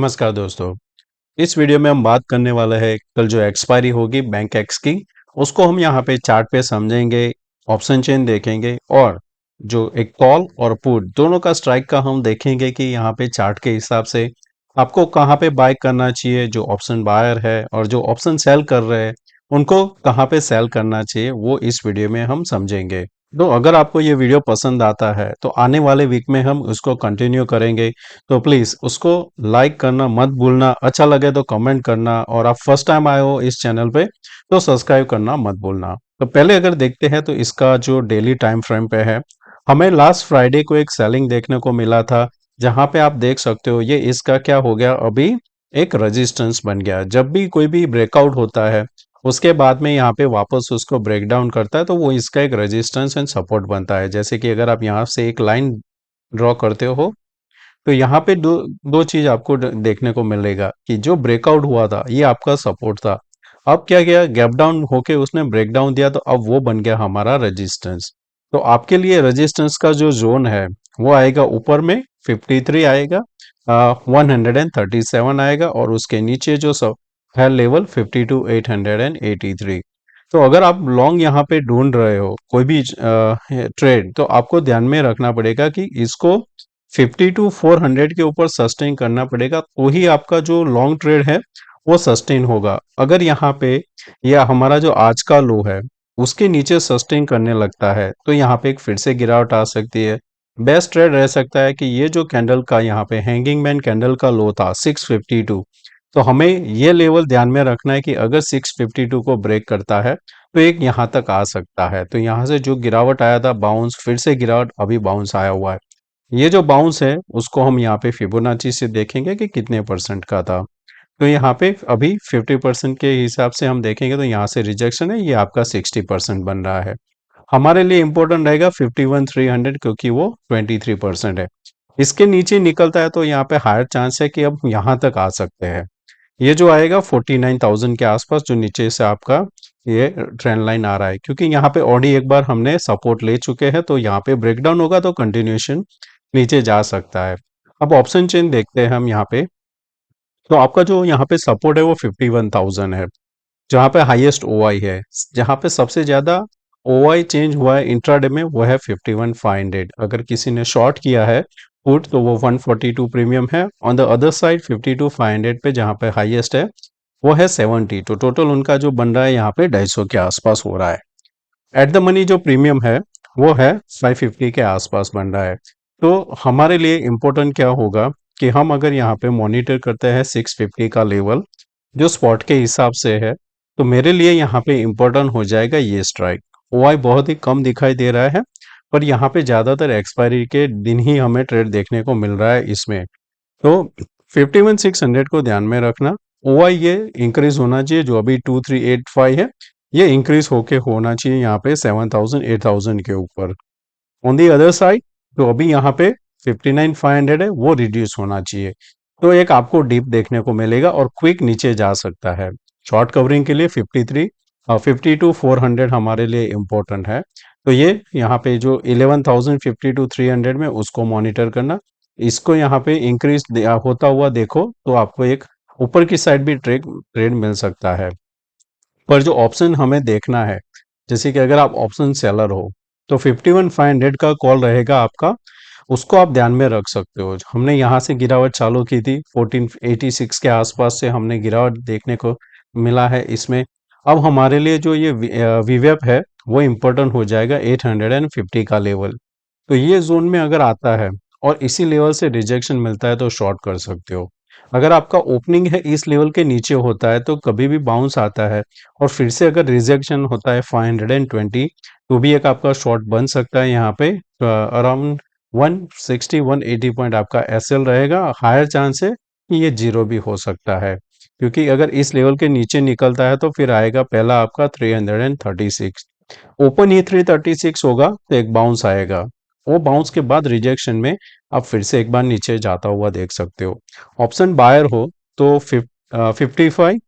नमस्कार दोस्तों। इस वीडियो में हम बात करने वाला है कल जो एक्सपायरी होगी बैंक एक्स की, उसको हम यहाँ पे चार्ट पे समझेंगे, ऑप्शन चेन देखेंगे और जो एक कॉल और पुट दोनों का स्ट्राइक का हम देखेंगे कि यहाँ पे चार्ट के हिसाब से आपको कहाँ पे बाय करना चाहिए। जो ऑप्शन बायर है और जो ऑप्शन सेल कर रहे हैं उनको कहाँ पे सेल करना चाहिए, वो इस वीडियो में हम समझेंगे। तो अगर आपको ये वीडियो पसंद आता है तो आने वाले वीक में हम उसको कंटिन्यू करेंगे। तो प्लीज़ उसको लाइक करना मत भूलना, अच्छा लगे तो कमेंट करना और आप फर्स्ट टाइम आए हो इस चैनल पे तो सब्सक्राइब करना मत भूलना। तो पहले अगर देखते हैं तो इसका जो डेली टाइम फ्रेम पे है, हमें लास्ट फ्राइडे को एक सेलिंग देखने को मिला था, जहां पे आप देख सकते हो ये इसका क्या हो गया, अभी एक रेजिस्टेंस बन गया। जब भी कोई भी ब्रेकआउट होता है उसके बाद में यहाँ पे वापस उसको ब्रेक डाउन करता है तो वो इसका एक रेजिस्टेंस एंड सपोर्ट बनता है। जैसे कि अगर आप यहाँ से एक लाइन ड्रॉ करते हो तो यहाँ पे दो दो चीज आपको देखने को मिलेगा कि जो ब्रेकआउट हुआ था ये आपका सपोर्ट था। अब क्या गया, गैप डाउन होके उसने ब्रेक डाउन दिया तो अब वो बन गया हमारा रेजिस्टेंस। तो आपके लिए रेजिस्टेंस का जो जोन है वो आएगा ऊपर में 53 आएगा, 137 आएगा और उसके नीचे जो सब है लेवल 52 883। तो अगर आप लॉन्ग यहाँ पे ढूंढ रहे हो कोई भी ट्रेड, तो आपको ध्यान में रखना पड़ेगा कि इसको 50 टू 400 के ऊपर सस्टेन करना पड़ेगा, तो ही आपका जो लॉन्ग ट्रेड है वो सस्टेन होगा। अगर यहाँ पे यह हमारा जो आज का लो है उसके नीचे सस्टेन करने लगता है तो यहाँ पे एक फिर से गिरावट आ सकती है। बेस्ट ट्रेड रह सकता है कि ये जो कैंडल का यहाँ पे हैंगिंग मैन कैंडल का लो था 652, तो हमें ये लेवल ध्यान में रखना है कि अगर 652 को ब्रेक करता है तो एक यहाँ तक आ सकता है। तो यहाँ से जो गिरावट आया था बाउंस, फिर से गिरावट अभी बाउंस आया हुआ है। ये जो बाउंस है उसको हम यहाँ पे फिबोनाची से देखेंगे कि कितने परसेंट का था। तो यहाँ पे अभी 50% के हिसाब से हम देखेंगे तो यहाँ से रिजेक्शन है, ये आपका 60% बन रहा है। हमारे लिए इंपॉर्टेंट रहेगा 51,300 क्योंकि वो 23% है। इसके नीचे निकलता है तो यहाँ पे हायर चांस है कि अब यहाँ तक आ सकते हैं। ये जो आएगा 49,000 के आसपास, जो नीचे से आपका ये ट्रेंड लाइन आ रहा है, क्योंकि यहाँ पे ऑडी एक बार हमने सपोर्ट ले चुके हैं तो यहाँ पे ब्रेकडाउन होगा तो कंटिन्यूएशन नीचे जा सकता है। अब ऑप्शन चेन देखते हैं हम यहाँ पे, तो आपका जो यहाँ पे सपोर्ट है वो 51,000 है, जहाँ पे हाईएस्ट ओआई है। जहाँ पे सबसे ज्यादा ओआई चेंज हुआ है इंट्राडे में वो है 51,500। अगर किसी ने शॉर्ट किया है पुट तो वो 142 प्रीमियम है। ऑन द अदर साइड 52,500 पे जहाँ पे हाईएस्ट है वो है 70। तो टोटल उनका जो बन रहा है यहाँ पे 250 के आसपास हो रहा है। एट द मनी जो प्रीमियम है वो है 550 के आसपास बन रहा है। तो हमारे लिए इम्पोर्टेंट क्या होगा कि हम अगर यहाँ पे मॉनिटर करते हैं 650 का लेवल जो स्पॉट के हिसाब से है, तो मेरे लिए यहाँ पे इम्पोर्टेंट हो जाएगा ये स्ट्राइक। ओआई बहुत ही कम दिखाई दे रहा है पर यहाँ पे ज़्यादातर एक्सपायरी के दिन ही हमें ट्रेड देखने को मिल रहा है इसमें। तो 51,600 को ध्यान में रखना। ओआई ये इंक्रीज होना चाहिए, जो अभी 2385 है ये इंक्रीज होके होना चाहिए यहाँ पे 7,000 8,000 के ऊपर। ऑन दी अदर साइड तो अभी यहाँ पे 59,500 है वो रिड्यूस होना चाहिए। तो एक आपको डीप देखने को मिलेगा और क्विक नीचे जा सकता है। शॉर्ट कवरिंग के लिए 53 और 52,400 हमारे लिए इम्पोर्टेंट है। तो ये यहाँ पे जो 11,050 टू 300 में उसको मॉनिटर करना। इसको यहाँ पे इंक्रीज होता हुआ देखो तो आपको एक ऊपर की साइड भी ट्रेड ट्रेड मिल सकता है। पर जो ऑप्शन हमें देखना है, जैसे कि अगर आप ऑप्शन सेलर हो तो 51,500 का कॉल रहेगा आपका, उसको आप ध्यान में रख सकते हो। हमने यहाँ से गिरावट चालू की थी 1486 के आसपास से हमने गिरावट देखने को मिला है इसमें। अब हमारे लिए जो ये वीवेप है वो इम्पोर्टेंट हो जाएगा 850 का लेवल। तो ये जोन में अगर आता है और इसी लेवल से रिजेक्शन मिलता है तो शॉर्ट कर सकते हो। अगर आपका ओपनिंग है इस लेवल के नीचे होता है तो कभी भी बाउंस आता है और फिर से अगर रिजेक्शन होता है 520, तो भी एक आपका शॉर्ट बन सकता है। यहाँ पे अराउंड 160 180 पॉइंट आपका एसएल रहेगा। हायर चांस है कि ये जीरो भी हो सकता है, क्योंकि अगर इस लेवल के नीचे निकलता है तो फिर आएगा पहला आपका 336। ओपन ही 336 होगा तो एक बाउंस आएगा, वो बाउंस के बाद रिजेक्शन में आप फिर से एक बार नीचे जाता हुआ देख सकते हो। ऑप्शन बायर हो तो 55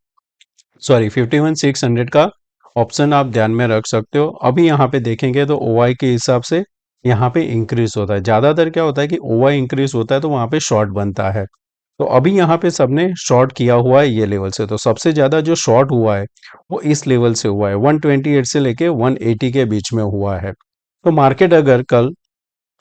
सॉरी 51,600 का ऑप्शन आप ध्यान में रख सकते हो। अभी यहाँ पे देखेंगे तो ओआई के हिसाब से यहाँ पे इंक्रीज होता है। ज्यादातर क्या होता है कि ओआई इंक्रीज होता है तो वहां पे शॉर्ट बनता है। तो अभी यहाँ पे सबने शॉर्ट किया हुआ है ये लेवल से, तो सबसे ज़्यादा जो शॉर्ट हुआ है वो इस लेवल से हुआ है, 128 से लेके 180 के बीच में हुआ है। तो मार्केट अगर कल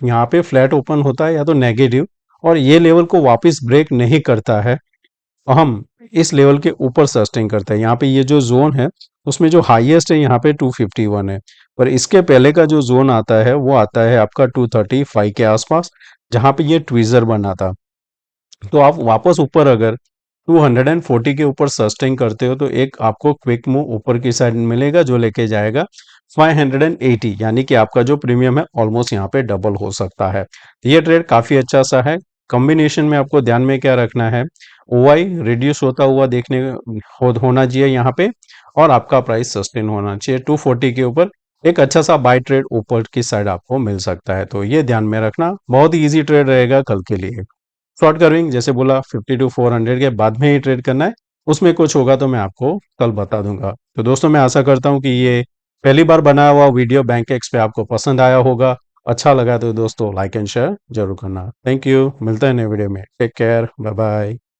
यहाँ पे फ्लैट ओपन होता है या तो नेगेटिव और ये लेवल को वापस ब्रेक नहीं करता है, तो हम इस लेवल के ऊपर सस्टेन करते हैं। यहाँ पे ये जो जोन है उसमें जो हाईएस्ट है यहाँ पे 251 है, पर इसके पहले का जो जोन आता है वो आता है आपका 235 के आसपास, जहाँ पे ये ट्वीजर बना था। तो आप वापस ऊपर अगर 240 के ऊपर सस्टेन करते हो तो एक आपको क्विक मूव ऊपर की साइड मिलेगा जो लेके जाएगा 580, यानी कि आपका जो प्रीमियम है ऑलमोस्ट यहाँ पे डबल हो सकता है। ये ट्रेड काफी अच्छा सा है। कॉम्बिनेशन में आपको ध्यान में क्या रखना है, ओआई रिड्यूस होता हुआ होना चाहिए यहाँ पे, और आपका प्राइस सस्टेन होना चाहिए 240 के ऊपर। एक अच्छा सा बाय ट्रेड ऊपर की साइड आपको मिल सकता है, तो ये ध्यान में रखना। बहुत ही इजी ट्रेड रहेगा कल के लिए। शॉर्ट कवरिंग जैसे बोला 50 टू 400 के बाद में ही ट्रेड करना है, उसमें कुछ होगा तो मैं आपको कल बता दूंगा। तो दोस्तों मैं आशा करता हूं कि ये पहली बार बनाया हुआ वीडियो बैंक एक्स पे आपको पसंद आया होगा। अच्छा लगा तो दोस्तों लाइक एंड शेयर जरूर करना। थैंक यू, मिलते हैं नए वीडियो में। Take care, bye bye.